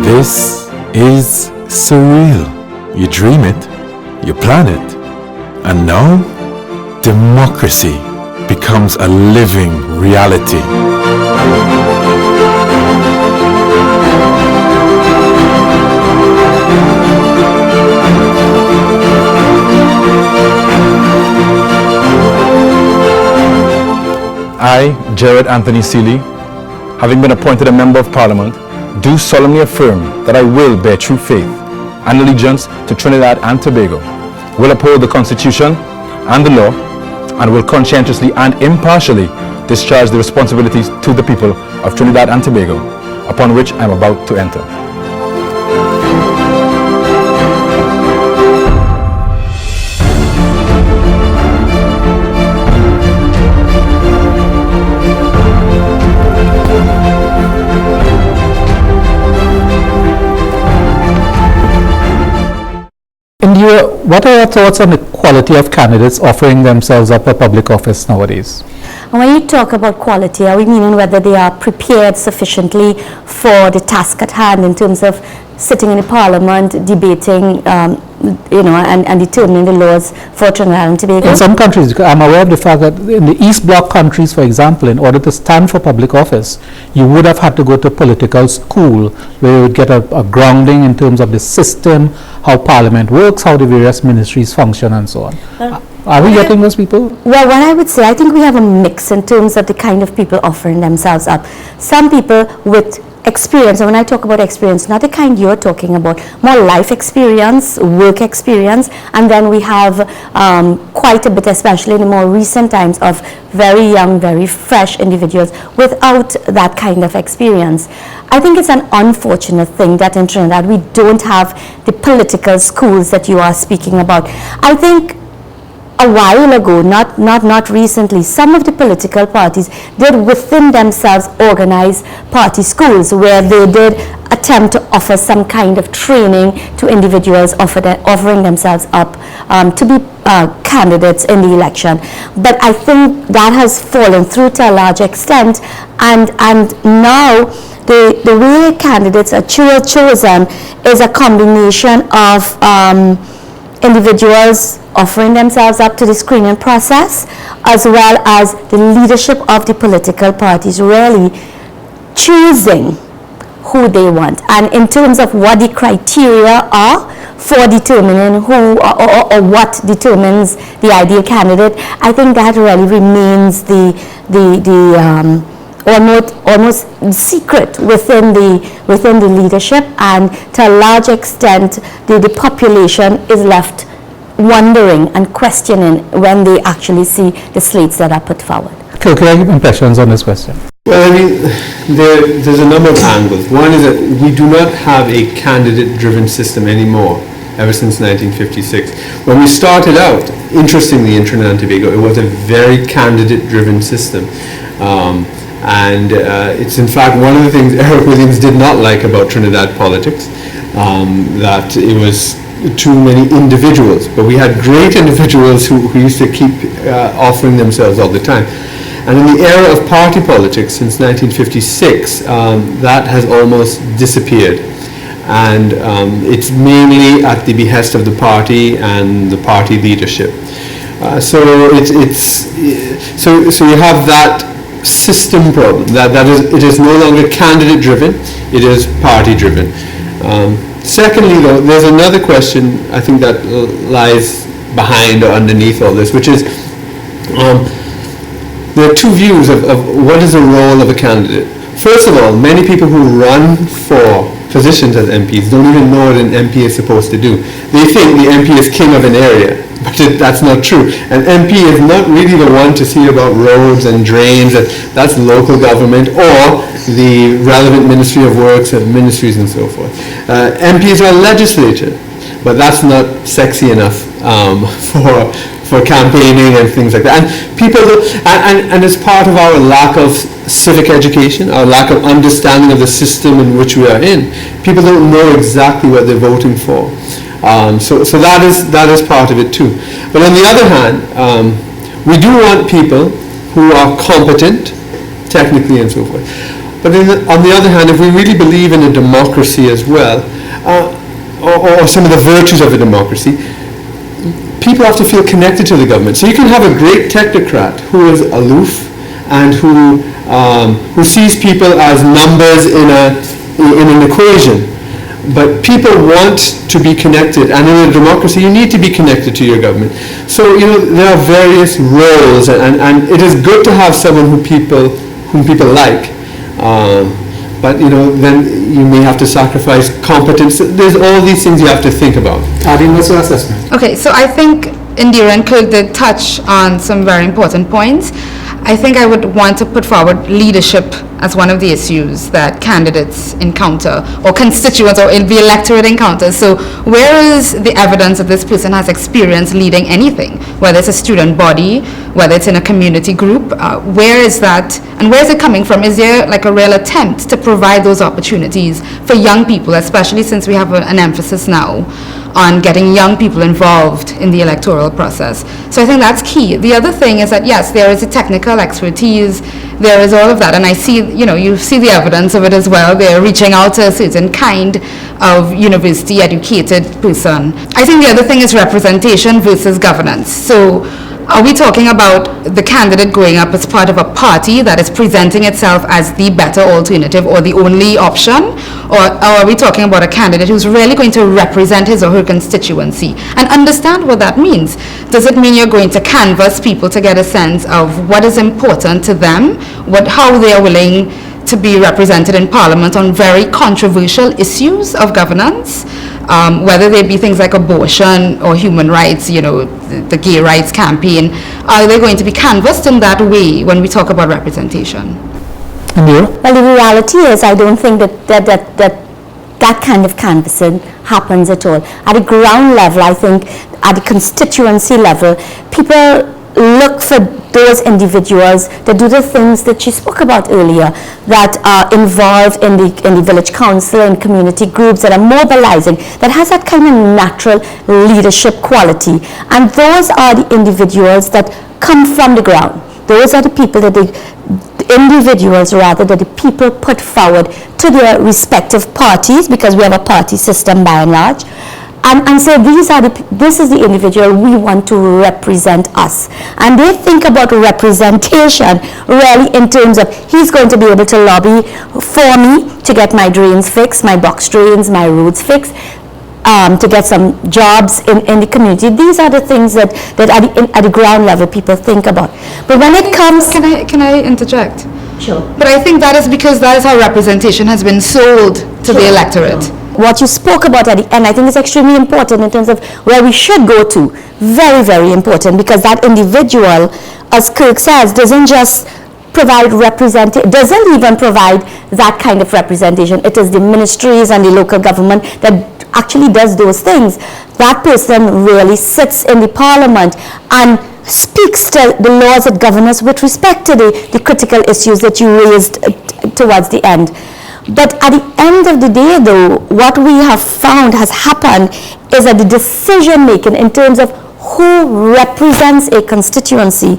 This is surreal. You dream it, you plan it, and now democracy becomes a living reality. I, Jared Anthony Seeley, having been appointed a Member of Parliament, do solemnly affirm that I will bear true faith and allegiance to Trinidad and Tobago, will uphold the Constitution and the law, and will conscientiously and impartially discharge the responsibilities to the people of Trinidad and Tobago, upon which I am about to enter. What are your thoughts on the quality of candidates offering themselves up for public office nowadays? And when you talk about quality, are we meaning whether they are prepared sufficiently for the task at hand in terms of sitting in the parliament, debating, and determining the laws for Trinidad and Tobago? In some countries, I'm aware of the fact that in the East Bloc countries, for example, in order to stand for public office, you would have had to go to a political school where you would get a grounding in terms of the system, how parliament works, how the various ministries function, and so on. Are we getting those people? Well, what I would say, I think we have a mix in terms of the kind of people offering themselves up. Some people with experience, and when I talk about experience, not the kind you're talking about, more life experience, work experience, and then we have quite a bit, especially in the more recent times, of very young, very fresh individuals without that kind of experience. I think it's an unfortunate thing that in Trinidad we don't have the political schools that you are speaking about. I think a while ago, not recently, some of the political parties did within themselves organize party schools where they did attempt to offer some kind of training to individuals offering themselves up to be candidates in the election. But I think that has fallen through to a large extent, and now the way candidates are chosen is a combination of individuals offering themselves up to the screening process, as well as the leadership of the political parties really choosing who they want. And in terms of what the criteria are for determining who or what determines the ideal candidate, I think that really remains the almost secret within the leadership, and to a large extent the population is left wondering and questioning when they actually see the slates that are put forward. Can I give impressions on this question? Well, I mean, there's a number of angles. One is that we do not have a candidate-driven system anymore, ever since 1956. When we started out, interestingly, in Trinidad and Tobago, it was a very candidate-driven system. It's in fact one of the things Eric Williams did not like about Trinidad politics, that it was too many individuals. But we had great individuals who used to keep offering themselves all the time. And in the era of party politics since 1956, that has almost disappeared. And it's mainly at the behest of the party and the party leadership. So you have that system problem. It is no longer candidate driven, it is party driven. Secondly, though, there's another question I think that lies behind or underneath all this, which is there are two views of what is the role of a candidate. First of all, many people who run for positions as MPs don't even know what an MP is supposed to do. They think the MP is king of an area, but that's not true. An MP is not really the one to see about roads and drains. That's local government or the relevant Ministry of Works and ministries and so forth. MPs are legislature, but that's not sexy enough for campaigning and things like that. And people, and it's part of our lack of civic education, our lack of understanding of the system in which we are in. People don't know exactly what they're voting for. So that is part of it too. But on the other hand, we do want people who are competent, technically and so forth. But on the other hand, if we really believe in a democracy as well, or some of the virtues of a democracy, people have to feel connected to the government. So you can have a great technocrat who is aloof and who sees people as numbers in an equation. But people want to be connected, and in a democracy you need to be connected to your government. So there are various roles, and it is good to have someone whom people like. But then you may have to sacrifice competence. There's all these things you have to think about. Adin, what's your assessment? Okay, so I think Indira and Kirk did touch on some very important points. I think I would want to put forward leadership as one of the issues that candidates encounter, or constituents, or the electorate encounters. So where is the evidence that this person has experience leading anything, whether it's a student body, whether it's in a community group? Where is that, and where is it coming from? Is there like a real attempt to provide those opportunities for young people, especially since we have an emphasis now on getting young people involved in the electoral process? So I think that's key. The other thing is that, yes, there is a technical expertise, there is all of that, and I see, you see the evidence of it as well. They're reaching out to a certain kind of university educated person. I think the other thing is representation versus governance. So are we talking about the candidate going up as part of a party that is presenting itself as the better alternative or the only option? Or are we talking about a candidate who's really going to represent his or her constituency and understand what that means? Does it mean you're going to canvass people to get a sense of what is important to them, how they are willing to be represented in Parliament on very controversial issues of governance? Whether they be things like abortion or human rights, the gay rights campaign, are they going to be canvassed in that way when we talk about representation? Indira? Well, the reality is I don't think that kind of canvassing happens at all. At the ground level, I think at the constituency level, people look for those individuals that do the things that she spoke about earlier, that are involved in the village council and community groups, that are mobilizing, that has that kind of natural leadership quality. And those are the individuals that come from the ground. Those are the people that the people put forward to their respective parties, because we have a party system by and large. And so this is the individual we want to represent us. And they think about representation really in terms of, he's going to be able to lobby for me to get my drains fixed, my box drains, my roads fixed, to get some jobs in the community. These are the things that at the ground level people think about. But when it comes... Can I interject? Sure. But I think that is because that is how representation has been sold to the electorate. Sure. What you spoke about at the end, I think is extremely important in terms of where we should go to. Very, very important, because that individual, as Kirk says, doesn't just provide doesn't even provide that kind of representation. It is the ministries and the local government that actually does those things. That person really sits in the parliament and speaks to the laws that govern us with respect to the critical issues that you raised towards the end. But at the end of the day, though, what we have found has happened is that the decision making in terms of who represents a constituency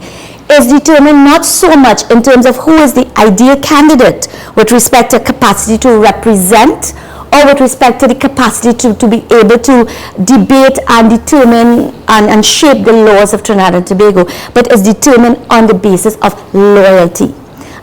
is determined not so much in terms of who is the ideal candidate with respect to capacity to represent, or with respect to the capacity to be able to debate and determine and shape the laws of Trinidad and Tobago, but is determined on the basis of loyalty.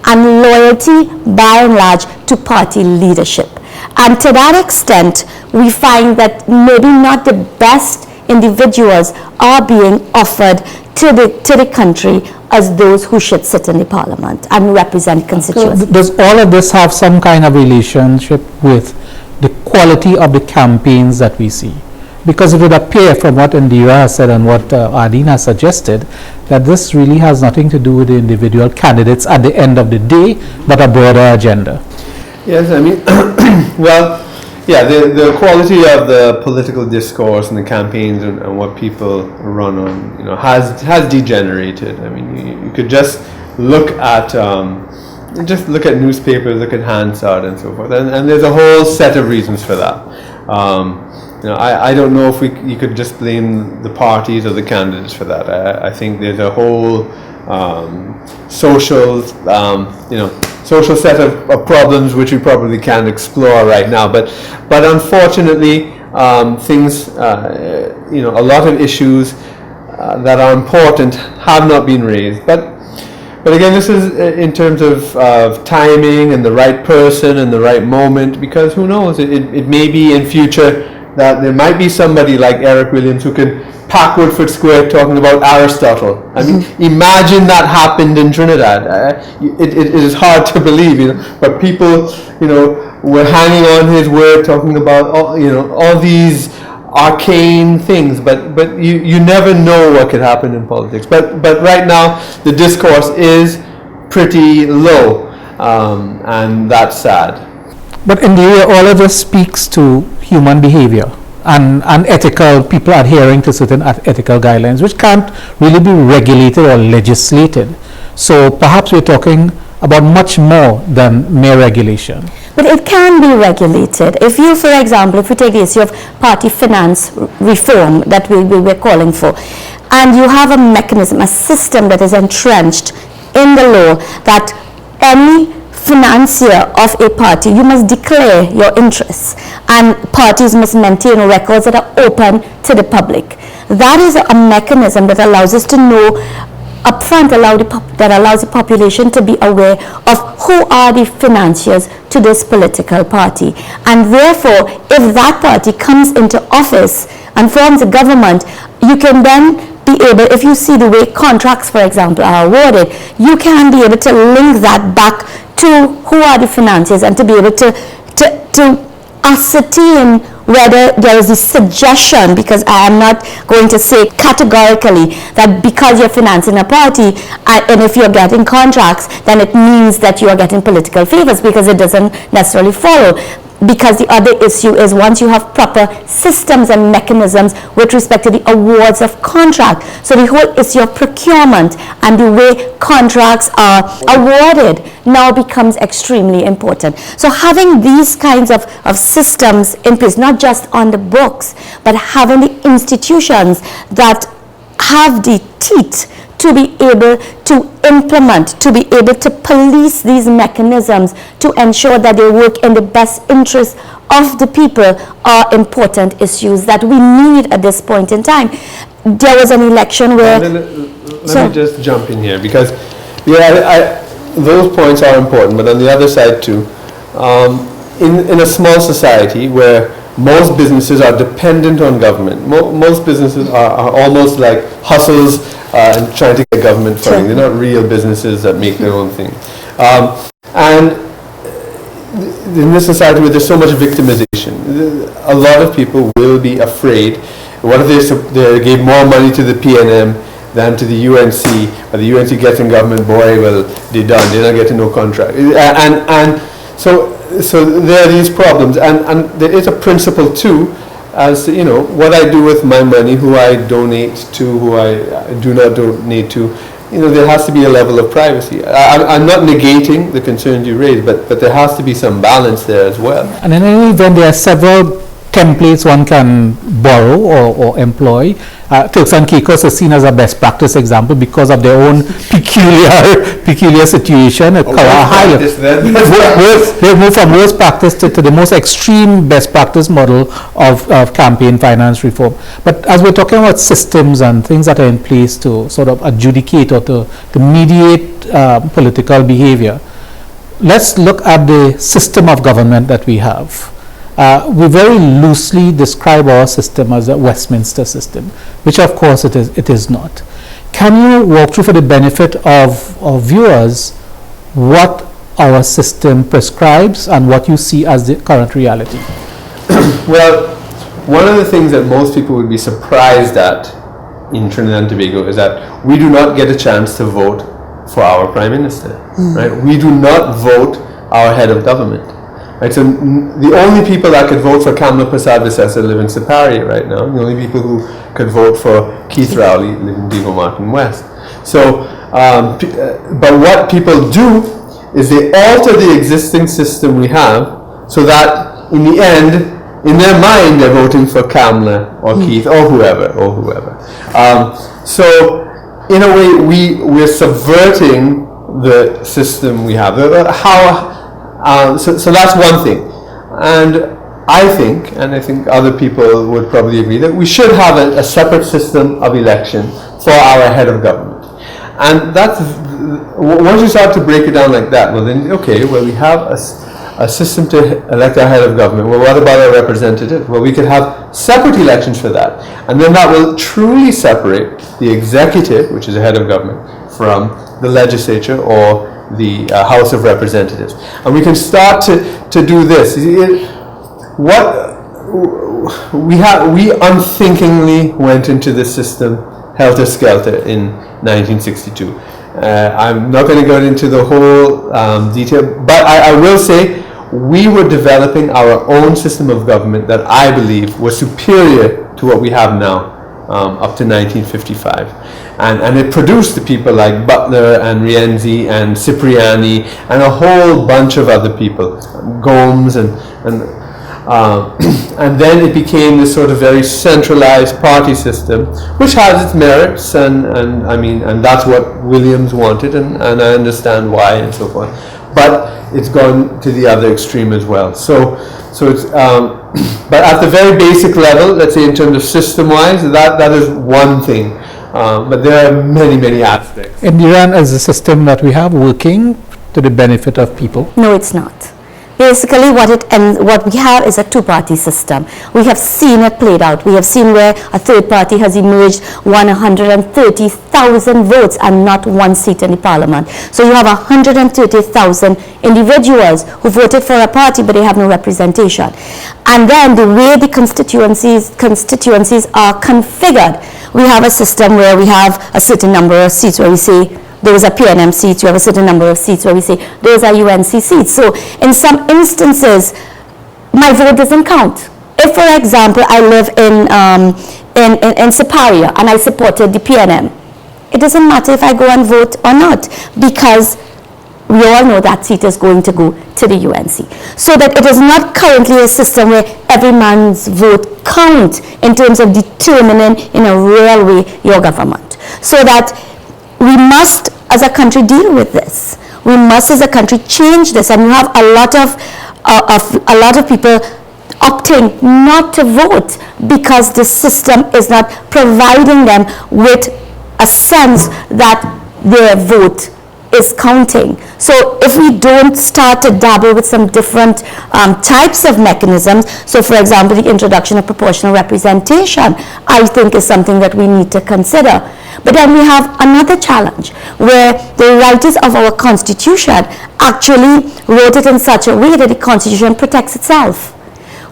And loyalty, by and large, to party leadership. And to that extent, we find that maybe not the best individuals are being offered to the country as those who should sit in the parliament and represent constituencies. So does all of this have some kind of relationship with the quality of the campaigns that we see. Because it would appear from what Indira has said and what Ardeen has suggested, that this really has nothing to do with the individual candidates at the end of the day, but a broader agenda. Yes, I mean, well, yeah, the quality of the political discourse and the campaigns and what people run on, has degenerated. I mean, you could just look at newspapers, look at Hansard and so forth, and there's a whole set of reasons for that. I don't know if you could just blame the parties or the candidates for that. I think there's a whole social set of problems which we probably can't explore right now. But unfortunately, things, a lot of issues that are important have not been raised. But again, this is in terms of timing and the right person and the right moment, because who knows, it may be in future that there might be somebody like Eric Williams who can pack Woodford Square talking about Aristotle. I mean, imagine that happened in Trinidad. It is hard to believe, but people, were hanging on his word, talking about all these arcane things. But you never know what could happen in politics. But right now the discourse is pretty low, and that's sad. But indeed, all of this speaks to human behavior and ethical, people adhering to certain ethical guidelines, which can't really be regulated or legislated. So perhaps we're talking about much more than mere regulation. But it can be regulated. If you, for example, if we take the issue of party finance reform that we were calling for, and you have a mechanism, a system that is entrenched in the law that any financier of a party, you must declare your interests, and parties must maintain records that are open to the public. That is a mechanism that allows us to know upfront, that allows the population to be aware of who are the financiers to this political party. And therefore, if that party comes into office and forms a government, you can then be able, if you see the way contracts, for example, are awarded, you can be able to link that back to who are the financiers and to be able to ascertain whether there is a suggestion, because I am not going to say categorically that because you're financing a party and if you're getting contracts, then it means that you are getting political favors, because it doesn't necessarily follow. Because the other issue is, once you have proper systems and mechanisms with respect to the awards of contract, so the whole issue of procurement and the way contracts are awarded now becomes extremely important. So having these kinds of systems in place, not just on the books, but having the institutions that have the teeth to be able to implement, to be able to police these mechanisms to ensure that they work in the best interest of the people are important issues that we need at this point in time. There was an election where... Let me just jump in here, because those points are important, but on the other side too, in a small society where most businesses are dependent on government, most businesses are almost like hustles and trying to get government funding. Sure. They're not real businesses that make their own thing. And in this society where there's so much victimization, a lot of people will be afraid. What if they gave more money to the PNM than to the UNC, but the UNC gets in government, boy, well, they're done. They're not getting no contract. And so there are these problems, and there is a principle too, as what I do with my money, who I donate to, who I do not donate to. There has to be a level of privacy. I'm not negating the concerns you raised, but there has to be some balance there as well. And in any event, there are several templates one can borrow or employ. Turks and Caicos is seen as a best practice example because of their own peculiar situation. They move from worst practice to the most extreme best practice model of campaign finance reform. But as we're talking about systems and things that are in place to sort of adjudicate or to mediate political behavior, let's look at the system of government that we have. We very loosely describe our system as a Westminster system, which of course it is not. Can you walk through, for the benefit of viewers, what our system prescribes and what you see as the current reality? Well, one of the things that most people would be surprised at in Trinidad and Tobago is that we do not get a chance to vote for our Prime Minister, right? We do not vote our head of government, right? So the only people that could vote for Kamla Prasad Visesa live in Siparia right now. The only people who could vote for Keith Rowley live in Diego Martin West. So, but what people do is they alter the existing system we have so that in the end, in their mind, they're voting for Kamla or Keith or whoever. So, in a way, we're subverting the system we have. So that's one thing. And I think other people would probably agree, that we should have a separate system of election for our head of government. And that's, once you start to break it down like that, well then, okay, well we have a system to elect our head of government. Well, what about our representative? Well, we could have separate elections for that. And then that will truly separate the executive, which is the head of government, from the legislature or the House of Representatives. And we can start to do this. We unthinkingly went into this system helter-skelter in 1962. I'm not going to go into the whole detail, but I will say we were developing our own system of government that I believe was superior to what we have now, up to 1955. And it produced the people like Butler and Rienzi and Cipriani and a whole bunch of other people, Gomes and then it became this sort of very centralized party system, which has its merits, and that's what Williams wanted, and I understand why and so forth. But it's gone to the other extreme as well. So it's but at the very basic level, let's say in terms of system-wise, that is one thing. But there are many aspects. In Iran, is the system that we have working to the benefit of people? No, it's not. Basically, what we have is a two-party system. We have seen it played out. We have seen where a third party has emerged, won 130,000 votes and not one seat in the parliament. So you have 130,000 individuals who voted for a party, but they have no representation. And then the way the constituencies are configured, we have a system where we have a certain number of seats where we say, those are PNM seats, you have a certain number of seats where we say, those are UNC seats. So in some instances, my vote doesn't count. If, for example, I live in Siparia and I supported the PNM, it doesn't matter if I go and vote or not, because we all know that seat is going to go to the UNC. So that it is not currently a system where every man's vote counts in terms of determining in a real way your government. So that we must, as a country, deal with this. We must, as a country, change this. And we have a lot of people opting not to vote because the system is not providing them with a sense that their vote is counting. So if we don't start to dabble with some different types of mechanisms, so for example, the introduction of proportional representation, I think is something that we need to consider. But then we have another challenge where the writers of our Constitution actually wrote it in such a way that the Constitution protects itself.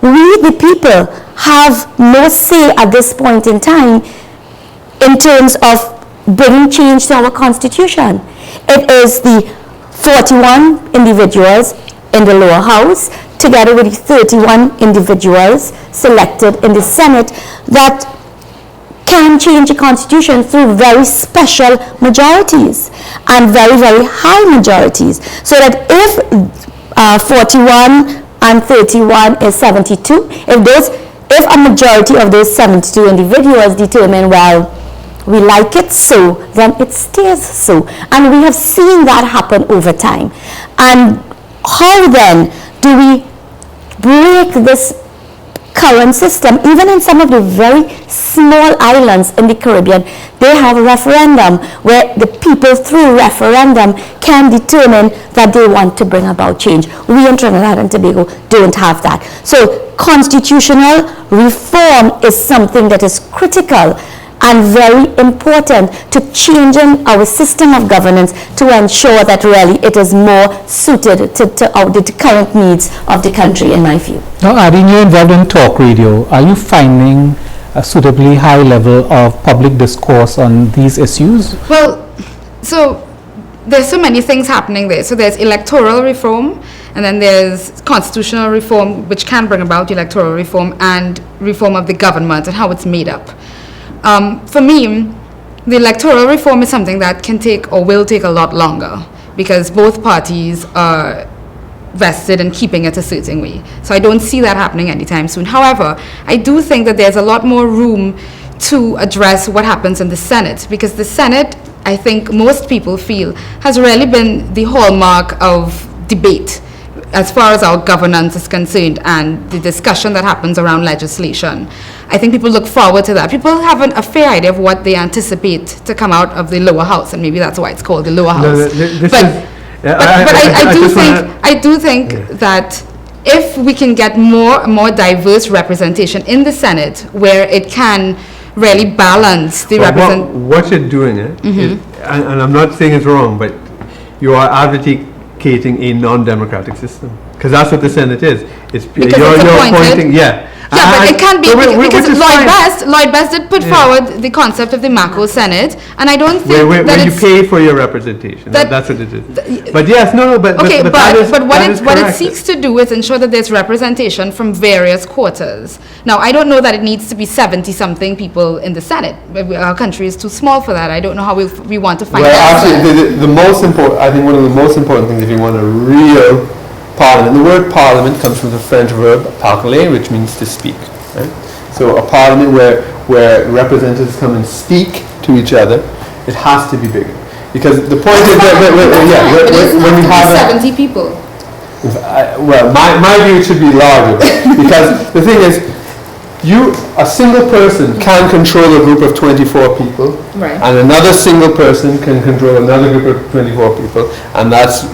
We, the people, have no say at this point in time in terms of bringing change to our Constitution. It is the 41 individuals in the lower house together with the 31 individuals selected in the Senate that can change the Constitution through very special majorities and very, very high majorities. So that if 41 and 31 is 72, if a majority of those 72 individuals determine, well, we like it so, then it stays so. And we have seen that happen over time. And how then do we break this current system? Even in some of the very small islands in the Caribbean, they have a referendum where the people through referendum can determine that they want to bring about change. We in Trinidad and Tobago don't have that. So constitutional reform is something that is critical. and very important to changing our system of governance to ensure that really it is more suited to the current needs of the country, in my view. Now, Irene, you're involved in talk radio. Are you finding a suitably high level of public discourse on these issues? Well, so there's so many things happening there. So there's electoral reform, and then there's constitutional reform, which can bring about electoral reform, and reform of the government and how it's made up. For me, the electoral reform is something that can take or will take a lot longer, because both parties are vested in keeping it a certain way. So I don't see that happening anytime soon. However, I do think that there's a lot more room to address what happens in the Senate, because the Senate, I think most people feel, has really been the hallmark of debate as far as our governance is concerned, and the discussion that happens around legislation. I think people look forward to that. People have a fair idea of what they anticipate to come out of the lower house, and maybe that's why it's called the lower house. I do think that if we can get more diverse representation in the Senate, where it can really balance the what you're doing is, and I'm not saying it's wrong, but you are advocating a non-democratic system, because that's what the Senate is. You're appointing, but it can be, because Lloyd Best did put forward the concept of the macro Senate, and I don't think where you pay for your representation. That's what it is. But yes, but what it seeks to do is ensure that there's representation from various quarters. Now, I don't know that it needs to be 70-something people in the Senate. Our country is too small for that. I don't know how we want to find that. Actually, the most important, I think one of the most important things, if you want a real Parliament. The word parliament comes from the French verb parler, which means to speak. Right? So a parliament where representatives come and speak to each other, it has to be bigger. Because the point is that when you have 70 people. My view, it should be larger, because the thing is, a single person can control a group of 24 people, right, and another single person can control another group of 24 people, and that's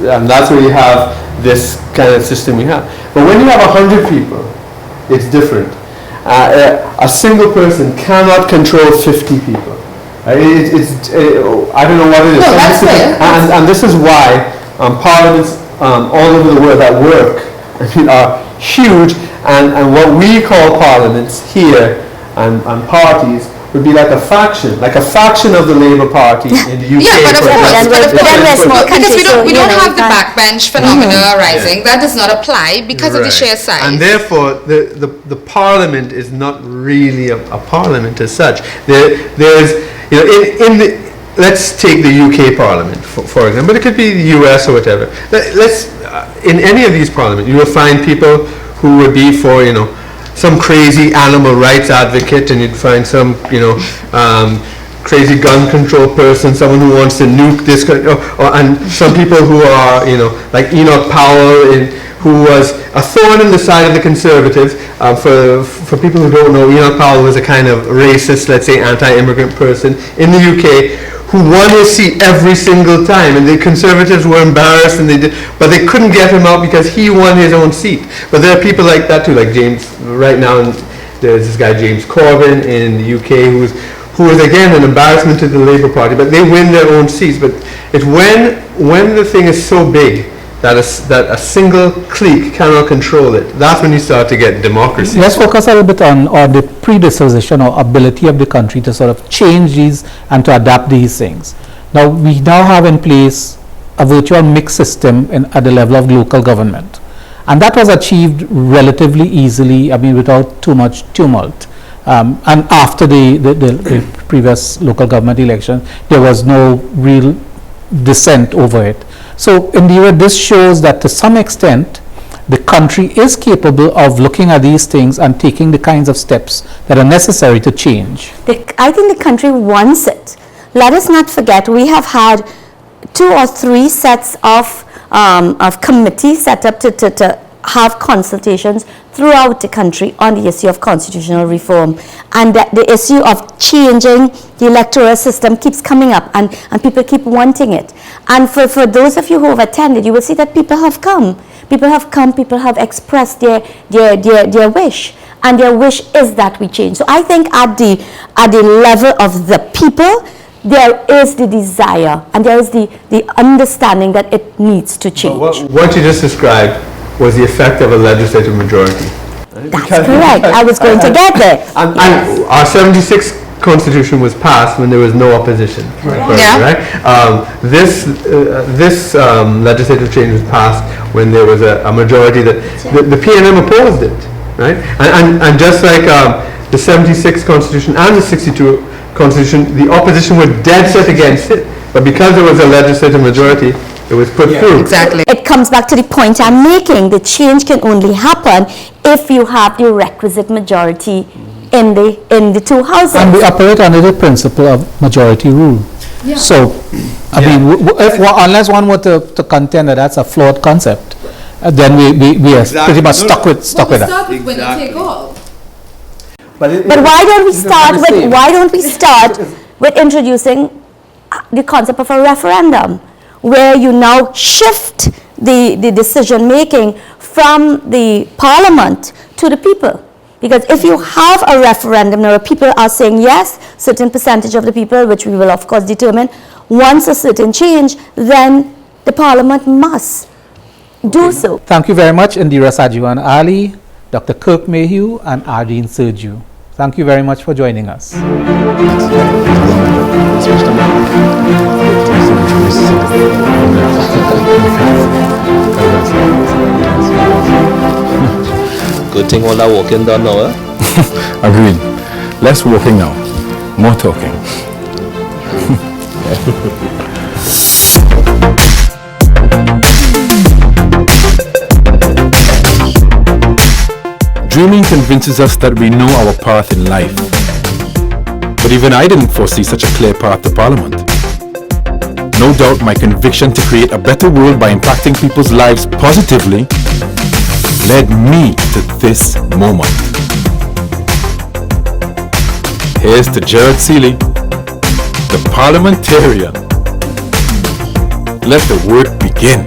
where you have this kind of system we have. But when you have 100 people, it's different. A single person cannot control 50 people. I don't know what it is. No, that's fair. And this is why parliaments all over the world that work are huge, and what we call parliaments here and parties would be like a faction of the Labour Party in the UK. Yeah, but of course, because we don't have the backbench phenomena arising. That does not apply because of the sheer size. And therefore, the Parliament is not really a Parliament as such. There's let's take the UK Parliament for example, but it could be the US or whatever. In any of these parliaments, you will find people who would be for some crazy animal rights advocate, and you'd find some crazy gun control person, someone who wants to nuke this country, and some people who are like Enoch Powell, who was a thorn in the side of the Conservatives. For people who don't know, Enoch Powell was a kind of racist, let's say anti-immigrant person in the UK, who won his seat every single time, and the Conservatives were embarrassed, but they couldn't get him out because he won his own seat. But there are people like that too, like James. Right now, there's this guy James Corbyn in the UK, who is again an embarrassment to the Labour Party, but they win their own seats. But it's when the thing is so big that a single clique cannot control it, that's when you start to get democracy. Let's focus a little bit on the predisposition or ability of the country to sort of change these and to adapt these things. Now, we now have in place a virtual mixed system at the level of local government. And that was achieved relatively easily, without too much tumult. And after the previous local government election, there was no real dissent over it. So in the end, this shows that to some extent, the country is capable of looking at these things and taking the kinds of steps that are necessary to change. I think the country wants it. Let us not forget, we have had 2 or 3 sets of committees set up to have consultations throughout the country on the issue of constitutional reform, and that the issue of changing the electoral system keeps coming up, and people keep wanting it. And for those of you who have attended, you will see that people have come, people have expressed their wish, and their wish is that we change. So I think at the level of the people, there is the desire and there is the understanding that it needs to change. What you just described was the effect of a legislative majority. That's correct. I was going to get there. And our 76 Constitution was passed when there was no opposition. Right? This legislative change was passed when there was a majority that the PNM opposed it. Right? And just like the 76 Constitution and the 62 Constitution, the opposition were dead set against it. But because there was a legislative majority, it was put through. Exactly. It comes back to the point I'm making. The change can only happen if you have the requisite majority in the two houses. And we operate under the principle of majority rule. Yeah. So, I mean, unless one were to contend that that's a flawed concept, then we are pretty much stuck with that. Start with winner take all. But why don't we start with introducing the concept of a referendum, where you now shift the decision making from the parliament to the people? Because if you have a referendum now, people are saying yes, certain percentage of the people, which we will of course determine, wants a certain change, then the parliament must do so. Thank you very much, Indira Sajiwan Ali, Dr. Kirk Mayhew, and Ardeen Sergiu. Thank you very much for joining us. Good thing all that walking done now, eh? Agreed. Less walking now, more talking. Dreaming convinces us that we know our path in life. But even I didn't foresee such a clear path to Parliament. No doubt my conviction to create a better world by impacting people's lives positively led me to this moment. Here's to Gerard Seeley, the parliamentarian. Let the work begin.